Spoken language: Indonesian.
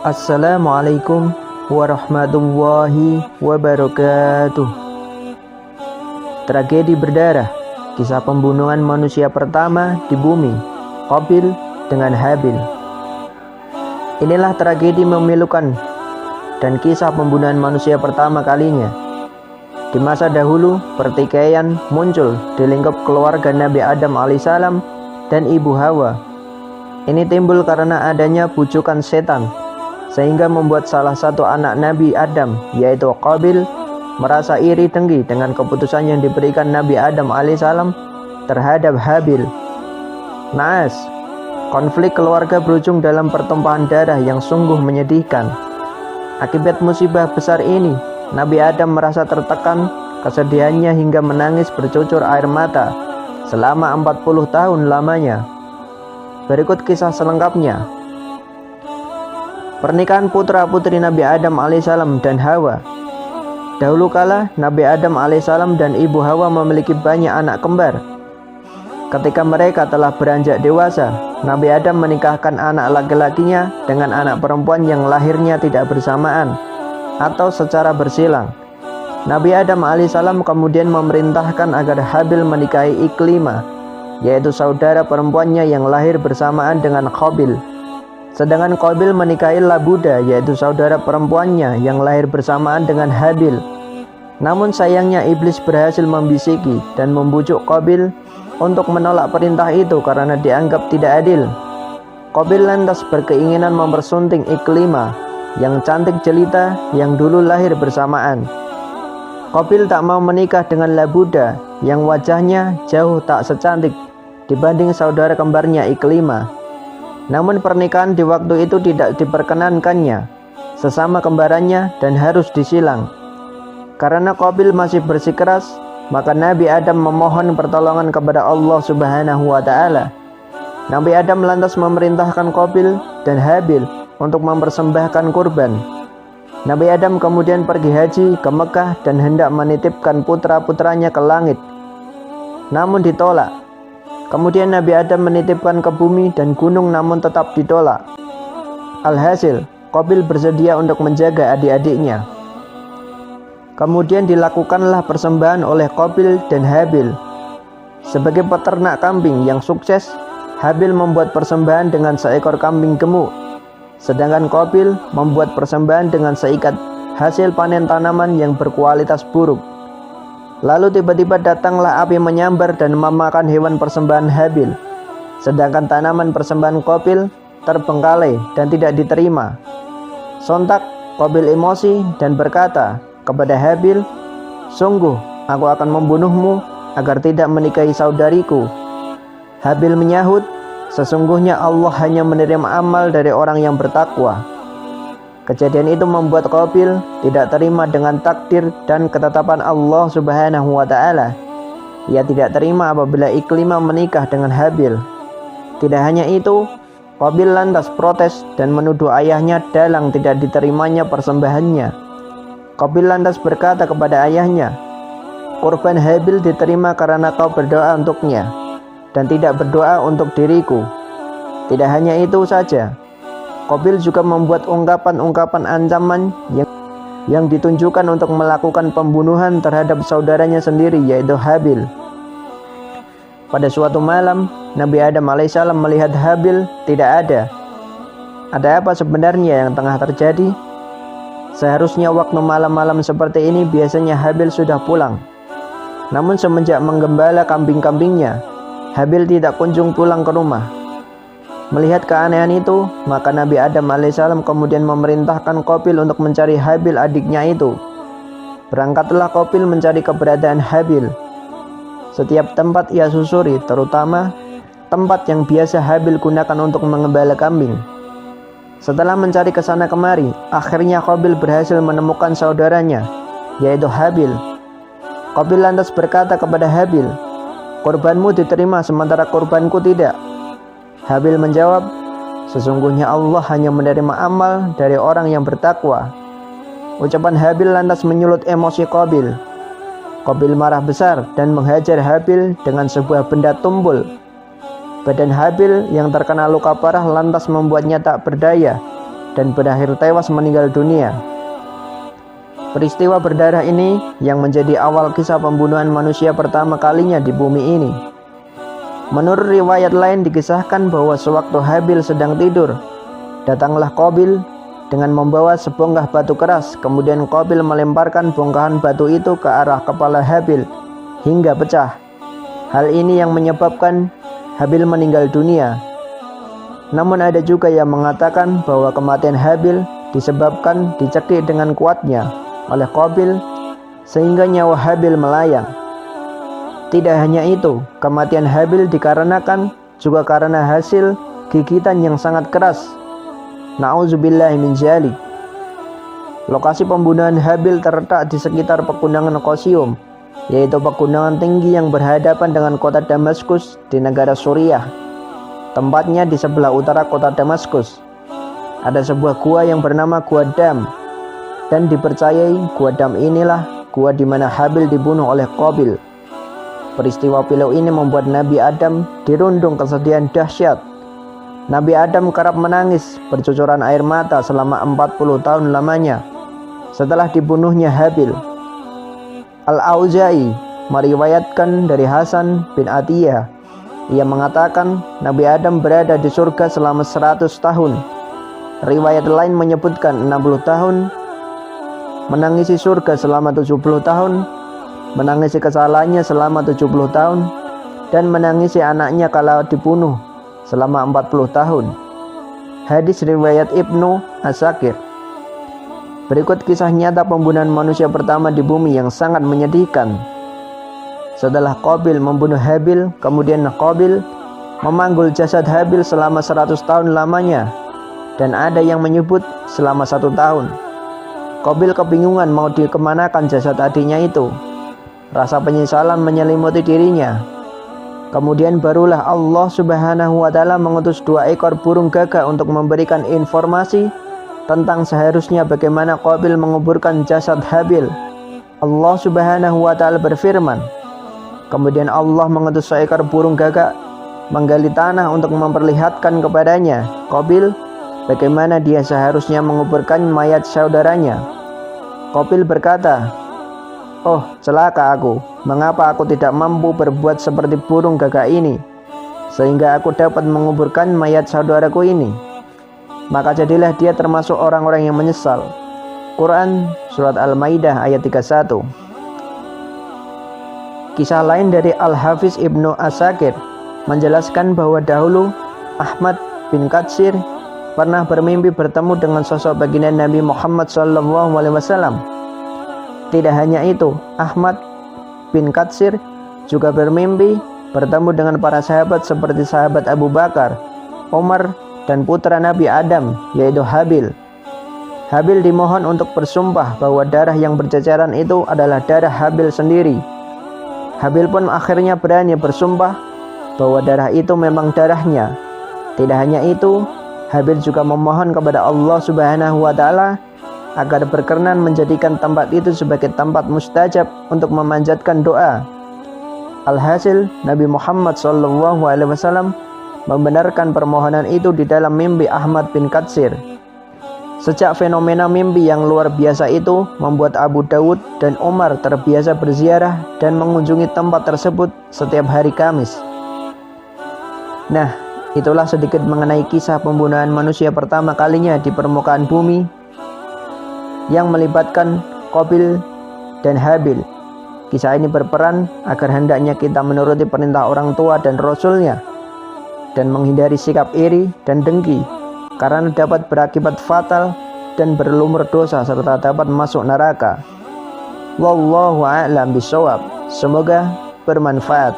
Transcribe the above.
Assalamualaikum warahmatullahi wabarakatuh. Tragedi berdarah, kisah pembunuhan manusia pertama di bumi, Qabil dengan Habil. Inilah tragedi memilukan dan kisah pembunuhan manusia pertama kalinya. Di masa dahulu, pertikaian muncul di lingkup keluarga Nabi Adam alaihissalam dan Ibu Hawa. Ini timbul karena adanya bujukan setan, sehingga membuat salah satu anak Nabi Adam, yaitu Qabil, merasa iri dengki dengan keputusan yang diberikan Nabi Adam alaihissalam terhadap Habil. Naas, konflik keluarga berujung dalam pertumpahan darah yang sungguh menyedihkan. Akibat musibah besar ini, Nabi Adam merasa tertekan, kesedihannya hingga menangis bercucur air mata selama 40 tahun lamanya. Berikut kisah selengkapnya. Pernikahan putra-putri Nabi Adam alaihissalam dan Hawa. Dahulu kala Nabi Adam alaihissalam dan Ibu Hawa memiliki banyak anak kembar. Ketika mereka telah beranjak dewasa, Nabi Adam menikahkan anak laki-lakinya dengan anak perempuan yang lahirnya tidak bersamaan atau secara bersilang. Nabi Adam alaihissalam kemudian memerintahkan agar Habil menikahi Iklimah, yaitu saudara perempuannya yang lahir bersamaan dengan Qabil. Sedangkan Qabil menikahi Labuda, yaitu saudara perempuannya yang lahir bersamaan dengan Habil. Namun sayangnya iblis berhasil membisiki dan membujuk Qabil untuk menolak perintah itu karena dianggap tidak adil. Qabil lantas berkeinginan mempersunting Iklimah yang cantik jelita yang dulu lahir bersamaan. Qabil tak mau menikah dengan Labuda yang wajahnya jauh tak secantik dibanding saudara kembarnya Iklimah. Namun pernikahan di waktu itu tidak diperkenankannya sesama kembarannya dan harus disilang. Karena Qabil masih bersikeras, maka Nabi Adam memohon pertolongan kepada Allah Subhanahu wa Ta'ala. Nabi Adam lantas memerintahkan Qabil dan Habil untuk mempersembahkan kurban. Nabi Adam kemudian pergi haji ke Mekah dan hendak menitipkan putra-putranya ke langit, namun ditolak. Kemudian Nabi Adam menitipkan ke bumi dan gunung, namun tetap ditolak. Alhasil, Qabil bersedia untuk menjaga adik-adiknya. Kemudian dilakukanlah persembahan oleh Qabil dan Habil. Sebagai peternak kambing yang sukses, Habil membuat persembahan dengan seekor kambing gemuk, sedangkan Qabil membuat persembahan dengan seikat hasil panen tanaman yang berkualitas buruk. Lalu tiba-tiba datanglah api menyambar dan memakan hewan persembahan Habil, sedangkan tanaman persembahan Qabil terbengkalai dan tidak diterima. Sontak Qabil emosi dan berkata kepada Habil, "Sungguh aku akan membunuhmu agar tidak menikahi saudariku." Habil menyahut, "Sesungguhnya Allah hanya menerima amal dari orang yang bertakwa." Kejadian itu membuat Qabil tidak terima dengan takdir dan ketetapan Allah Subhanahu wa Ta'ala. Ia tidak terima apabila Iklimah menikah dengan Habil. Tidak hanya itu, Qabil lantas protes dan menuduh ayahnya dalang tidak diterimanya persembahannya. Qabil lantas berkata kepada ayahnya, "Kurban Habil diterima karena kau berdoa untuknya dan tidak berdoa untuk diriku." Tidak hanya itu saja, Qabil juga membuat ungkapan-ungkapan ancaman yang ditunjukkan untuk melakukan pembunuhan terhadap saudaranya sendiri, yaitu Habil. Pada suatu malam, Nabi Adam alaihissalam melihat Habil tidak ada. Ada apa sebenarnya yang tengah terjadi? Seharusnya waktu malam-malam seperti ini biasanya Habil sudah pulang. Namun semenjak menggembala kambing-kambingnya, Habil tidak kunjung pulang ke rumah. Melihat keanehan itu, maka Nabi Adam alaihissalam kemudian memerintahkan Qabil untuk mencari Habil adiknya itu. Berangkatlah Qabil mencari keberadaan Habil. Setiap tempat ia susuri, terutama tempat yang biasa Habil gunakan untuk mengembala kambing. Setelah mencari ke sana kemari, akhirnya Qabil berhasil menemukan saudaranya, yaitu Habil. Qabil lantas berkata kepada Habil, "Kurbanmu diterima sementara kurbanku tidak." Habil menjawab, "Sesungguhnya Allah hanya menerima amal dari orang yang bertakwa." Ucapan Habil lantas menyulut emosi Qabil. Qabil marah besar dan menghajar Habil dengan sebuah benda tumpul. Badan Habil yang terkena luka parah lantas membuatnya tak berdaya dan berakhir tewas meninggal dunia. Peristiwa berdarah ini yang menjadi awal kisah pembunuhan manusia pertama kalinya di bumi ini. Menurut riwayat lain dikisahkan bahwa sewaktu Habil sedang tidur, datanglah Qabil dengan membawa sebongkah batu keras. Kemudian Qabil melemparkan bongkahan batu itu ke arah kepala Habil hingga pecah. Hal ini yang menyebabkan Habil meninggal dunia. Namun ada juga yang mengatakan bahwa kematian Habil disebabkan dicekik dengan kuatnya oleh Qabil sehingga nyawa Habil melayang. Tidak hanya itu, kematian Habil dikarenakan juga karena hasil gigitan yang sangat keras. Na'udzubillahi min dzalik. Lokasi pembunuhan Habil terletak di sekitar pegunungan Qasium, yaitu pegunungan tinggi yang berhadapan dengan kota Damaskus di negara Suriah. Tempatnya di sebelah utara kota Damaskus. Ada sebuah gua yang bernama Gua Dam, dan dipercayai Gua Dam inilah gua di mana Habil dibunuh oleh Qabil. Peristiwa pilu ini membuat Nabi Adam dirundung kesedihan dahsyat. Nabi Adam kerap menangis bercucuran air mata selama 40 tahun lamanya setelah dibunuhnya Habil. Al-Auza'i meriwayatkan dari Hasan bin Atiyah. Ia mengatakan Nabi Adam berada di surga selama 100 tahun. Riwayat lain menyebutkan 60 tahun, menangisi surga selama 70 tahun, menangisi kesalahannya selama 70 tahun, dan menangisi anaknya kala dibunuh selama 40 tahun. Hadis riwayat Ibnu Asakir. Berikut kisah nyata pembunuhan manusia pertama di bumi yang sangat menyedihkan. Setelah Qabil membunuh Habil, kemudian Qabil memanggul jasad Habil selama 100 tahun lamanya, dan ada yang menyebut selama 1 tahun. Qabil kebingungan mau dikemanakan jasad adiknya itu. Rasa penyesalan menyelimuti dirinya. Kemudian barulah Allah Subhanahu wa Ta'ala mengutus 2 ekor burung gagak untuk memberikan informasi tentang seharusnya bagaimana Qabil menguburkan jasad Habil. Allah Subhanahu wa Ta'ala berfirman, kemudian Allah mengutus seekor burung gagak menggali tanah untuk memperlihatkan kepadanya Qabil bagaimana dia seharusnya menguburkan mayat saudaranya. Qabil berkata, "Oh, celaka aku, mengapa aku tidak mampu berbuat seperti burung gagak ini, sehingga aku dapat menguburkan mayat saudaraku ini?" Maka jadilah dia termasuk orang-orang yang menyesal. Quran Surat Al-Maidah ayat 31. Kisah lain dari Al-Hafiz Ibnu Asakir menjelaskan bahwa dahulu Ahmad bin Katsir pernah bermimpi bertemu dengan sosok baginda Nabi Muhammad SAW. Tidak hanya itu, Ahmad bin Katsir juga bermimpi bertemu dengan para sahabat seperti sahabat Abu Bakar, Umar, dan putra Nabi Adam, yaitu Habil. Habil dimohon untuk bersumpah bahwa darah yang berceceran itu adalah darah Habil sendiri. Habil pun akhirnya berani bersumpah bahwa darah itu memang darahnya. Tidak hanya itu, Habil juga memohon kepada Allah Subhanahu wa Ta'ala agar berkenan menjadikan tempat itu sebagai tempat mustajab untuk memanjatkan doa. Alhasil, Nabi Muhammad SAW membenarkan permohonan itu di dalam mimpi Ahmad bin Katsir. Sejak fenomena mimpi yang luar biasa itu membuat Abu Dawud dan Umar terbiasa berziarah dan mengunjungi tempat tersebut setiap hari Kamis. Nah, itulah sedikit mengenai kisah pembunuhan manusia pertama kalinya di permukaan bumi yang melibatkan Qabil dan Habil. Kisah ini berperan agar hendaknya kita menuruti perintah orang tua dan Rasulnya dan menghindari sikap iri dan dengki, karena dapat berakibat fatal dan berlumur dosa serta dapat masuk neraka. Wallahu a'lam bishawab. Semoga bermanfaat.